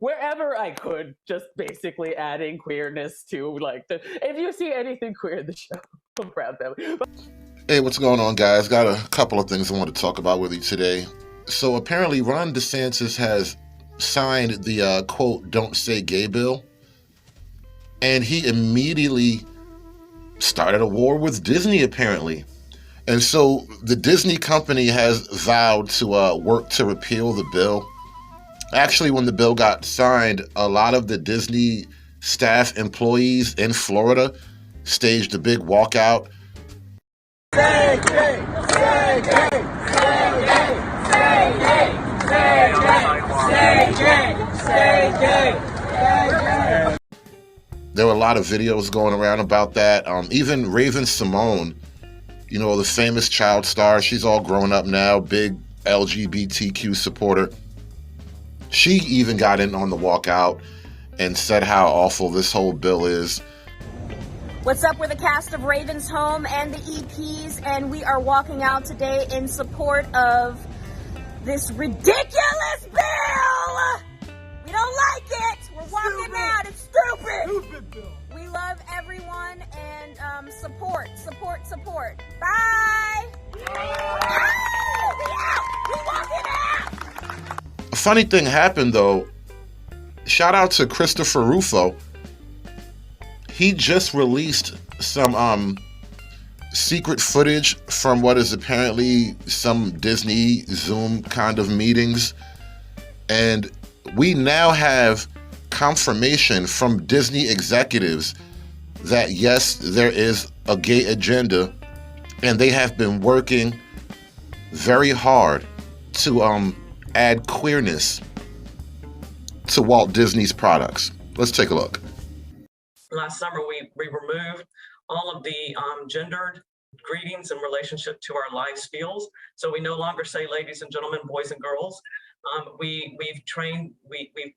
wherever I could, just basically adding queerness to like if you see anything queer in the show, I'm proud family. Hey, what's going on, guys? Got a couple of things I want to talk about with you today. So apparently, Ron DeSantis has signed the quote "Don't Say Gay" bill, and he immediately started a war with Disney, apparently. And so the Disney company has vowed to work to repeal the bill. Actually, when the bill got signed, a lot of the Disney staff employees in Florida staged a big walkout. Say gay, say gay, say gay, say gay, say gay, say gay, say gay. There were a lot of videos going around about that. Even Raven Simone, you know, the famous child star, she's all grown up now, big LGBTQ supporter. She even got in on the walkout and said how awful this whole bill is. What's up with the cast of Raven's Home and the EPs, and we are walking out today in support of this ridiculous bill! We don't like it! We're walking out, it's stupid! We love everyone and support. Bye! We're walking out! A funny thing happened though. Shout out to Christopher Rufo. He just released some secret footage from what is apparently some Disney Zoom kind of meetings. And we now have confirmation from Disney executives that yes, there is a gay agenda, and they have been working very hard to add queerness to Walt Disney's products. Let's take a look. Last summer, we removed all of the gendered greetings in relationship to our live spiels. So we no longer say ladies and gentlemen, boys and girls. We've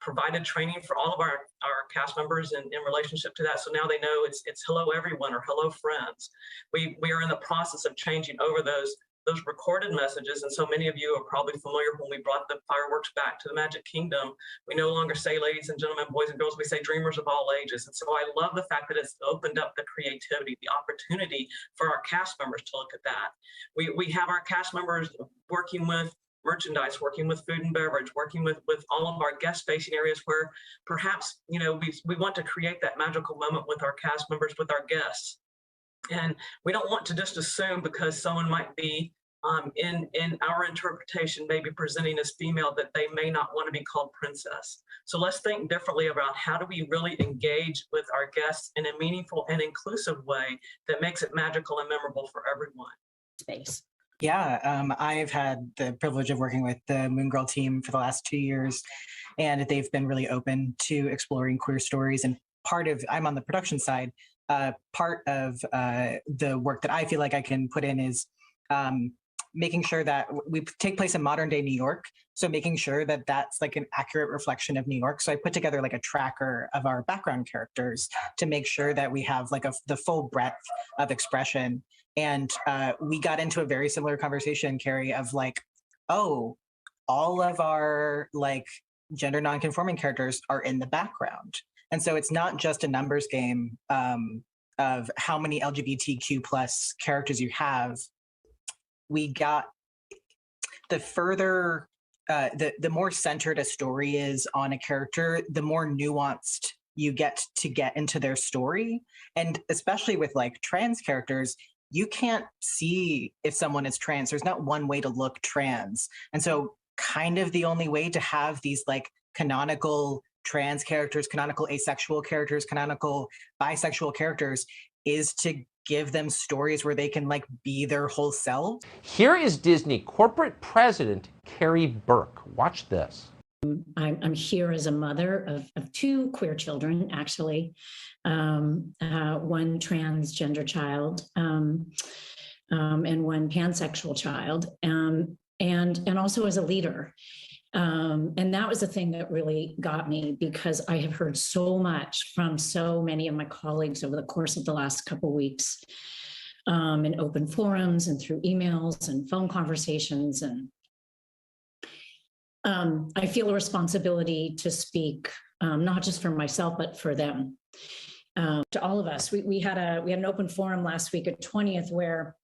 provided training for all of our cast members in relationship to that. So now they know it's hello everyone or hello friends. We are in the process of changing over those recorded messages, and so many of you are probably familiar when we brought the fireworks back to the Magic Kingdom. We no longer say ladies and gentlemen, boys and girls, we say dreamers of all ages. And so I love the fact that it's opened up the creativity, the opportunity for our cast members to look at that. We have our cast members working with merchandise, working with food and beverage, working with all of our guest facing areas where perhaps, you know, we want to create that magical moment with our cast members, with our guests. And we don't want to just assume because someone might be in our interpretation, maybe presenting as female, that they may not want to be called princess. So let's think differently about how do we really engage with our guests in a meaningful and inclusive way that makes it magical and memorable for everyone. Space. Yeah, I've had the privilege of working with the Moon Girl team for the last 2 years, and they've been really open to exploring queer stories. And I'm on the production side. Part of the work that I feel like I can put in is making sure that we take place in modern day New York. So making sure that that's like an accurate reflection of New York. So I put together like a tracker of our background characters to make sure that we have like the full breadth of expression. And we got into a very similar conversation, Carrie, of like, oh, all of our like gender nonconforming characters are in the background. And so it's not just a numbers game of how many LGBTQ plus characters you have. We got the further, the more centered a story is on a character, the more nuanced you get into their story. And especially with like trans characters, you can't see if someone is trans. There's not one way to look trans. And so kind of the only way to have these like canonical trans characters, canonical asexual characters, canonical bisexual characters is to give them stories where they can like be their whole selves. Here is Disney corporate president Carrie Burke. Watch this. I'm here as a mother of two queer children, actually, one transgender child and one pansexual child, and also as a leader. And that was the thing that really got me, because I have heard so much from so many of my colleagues over the course of the last couple of weeks in open forums and through emails and phone conversations. And I feel a responsibility to speak, not just for myself, but for them. To all of us. We had an open forum last week at 20th where,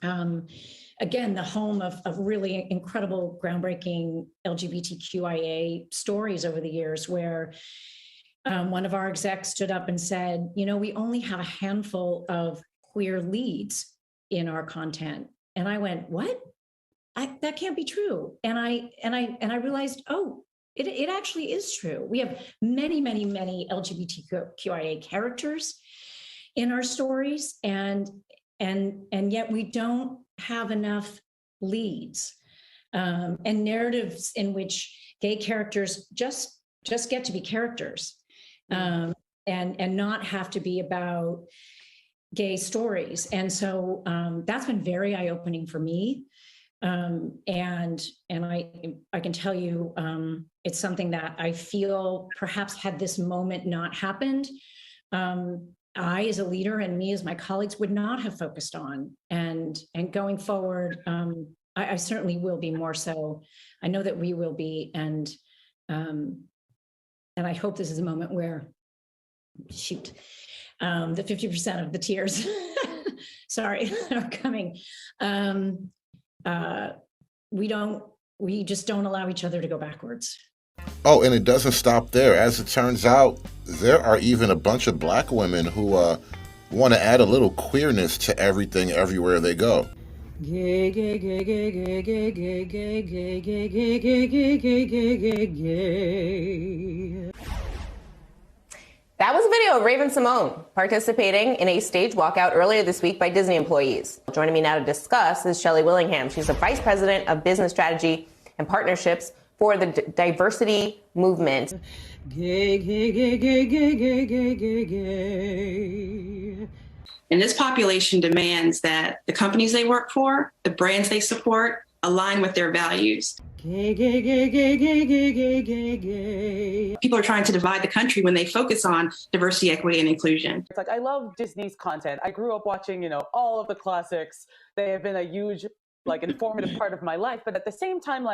again, the home of really incredible, groundbreaking LGBTQIA stories over the years, where one of our execs stood up and said, you know, we only have a handful of queer leads in our content. And I went, what? That can't be true. And I realized, oh, it actually is true. We have many, many, many LGBTQIA characters in our stories, and yet we don't have enough leads and narratives in which gay characters just get to be characters, and not have to be about gay stories. And so that's been very eye-opening for me. And I can tell you, it's something that I feel perhaps had this moment not happened, I as a leader and me as my colleagues would not have focused on. And going forward, I certainly will be more so. I know that we will be. And I hope this is a moment where, shoot, the 50% of the tears, sorry, are coming. We just don't allow each other to go backwards. Oh, and it doesn't stop there. As it turns out, there are even a bunch of Black women who want to add a little queerness to everything everywhere they go. Gay, gay, gay, gay, gay, gay, gay, gay, gay, gay, gay, gay, gay, gay, gay, gay. That was a video of Raven Simone participating in a stage walkout earlier this week by Disney employees. Joining me now to discuss is Shelley Willingham. She's the Vice President of Business Strategy and Partnerships for the diversity movement. Gay, gay, gay, gay, gay, gay, gay, gay, gay. And this population demands that the companies they work for, the brands they support, align with their values. Gay, gay, gay, gay, gay, gay, gay, gay, gay. People are trying to divide the country when they focus on diversity, equity, and inclusion. It's like, I love Disney's content. I grew up watching, all of the classics. They have been a huge, informative part of my life. But at the same time,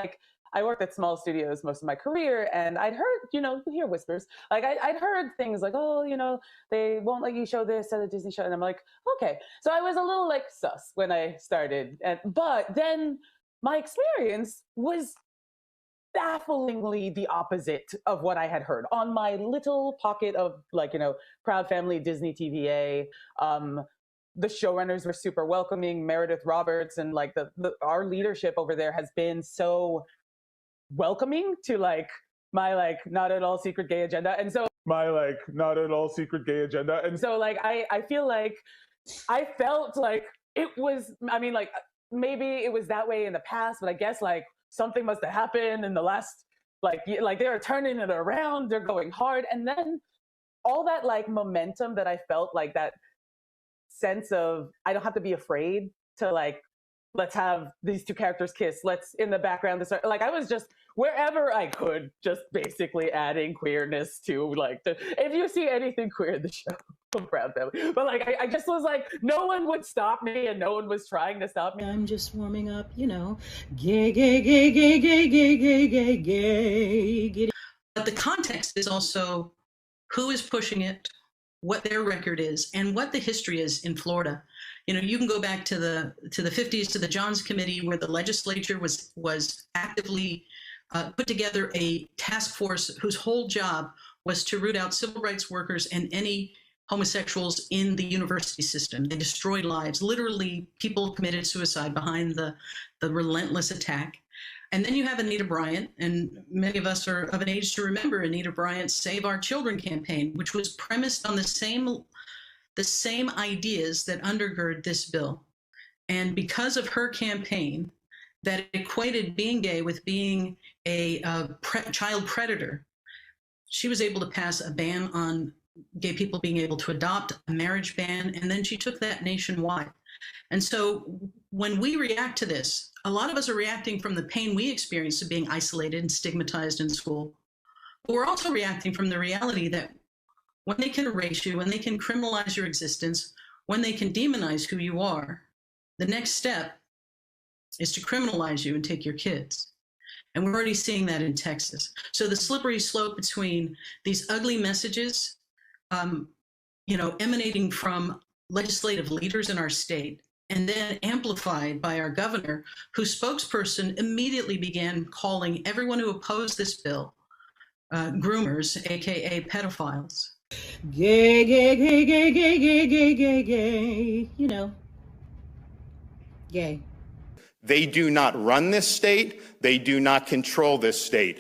I worked at small studios most of my career, and I'd heard, you hear whispers. I'd heard things like, oh, they won't let you show this at a Disney show. And I'm like, okay. So I was a little sus when I started. But then my experience was bafflingly the opposite of what I had heard on my little pocket of Proud Family Disney TVA. The showrunners were super welcoming. Meredith Roberts and our leadership over there has been so welcoming to my not at all secret gay agenda. And so not at all secret gay agenda. And so I feel I felt it was, maybe it was that way in the past, but I guess something must have happened in the last they are turning it around, they're going hard. And then all that momentum that I felt, that sense of I don't have to be afraid to let's have these two characters kiss, let's in the background to start, I was just wherever I could just basically adding queerness to if you see anything queer in the show, I'm Proud Family. But I just was no one would stop me and no one was trying to stop me. I'm just warming up, gay, gay, gay, gay, gay, gay, gay, gay, gay, gay. But the context is also who is pushing it, what their record is, and what the history is in Florida. You can go back to the 50s, to the Johns Committee, where the legislature was actively put together a task force whose whole job was to root out civil rights workers and any homosexuals in the university system. They destroyed lives. Literally, people committed suicide behind the relentless attack. And then you have Anita Bryant, and many of us are of an age to remember Anita Bryant's Save Our Children campaign, which was premised on the same ideas that undergird this bill. And because of her campaign that equated being gay with being a child predator, she was able to pass a ban on gay people being able to adopt, a marriage ban, and then she took that nationwide. And so when we react to this, a lot of us are reacting from the pain we experienced of being isolated and stigmatized in school. But we're also reacting from the reality that when they can erase you, when they can criminalize your existence, when they can demonize who you are, the next step is to criminalize you and take your kids. And we're already seeing that in Texas. So the slippery slope between these ugly messages, emanating from legislative leaders in our state, and then amplified by our governor, whose spokesperson immediately began calling everyone who opposed this bill groomers, AKA pedophiles. Gay, gay, gay, gay, gay, gay, gay, gay, gay, gay. They do not run this state. They do not control this state.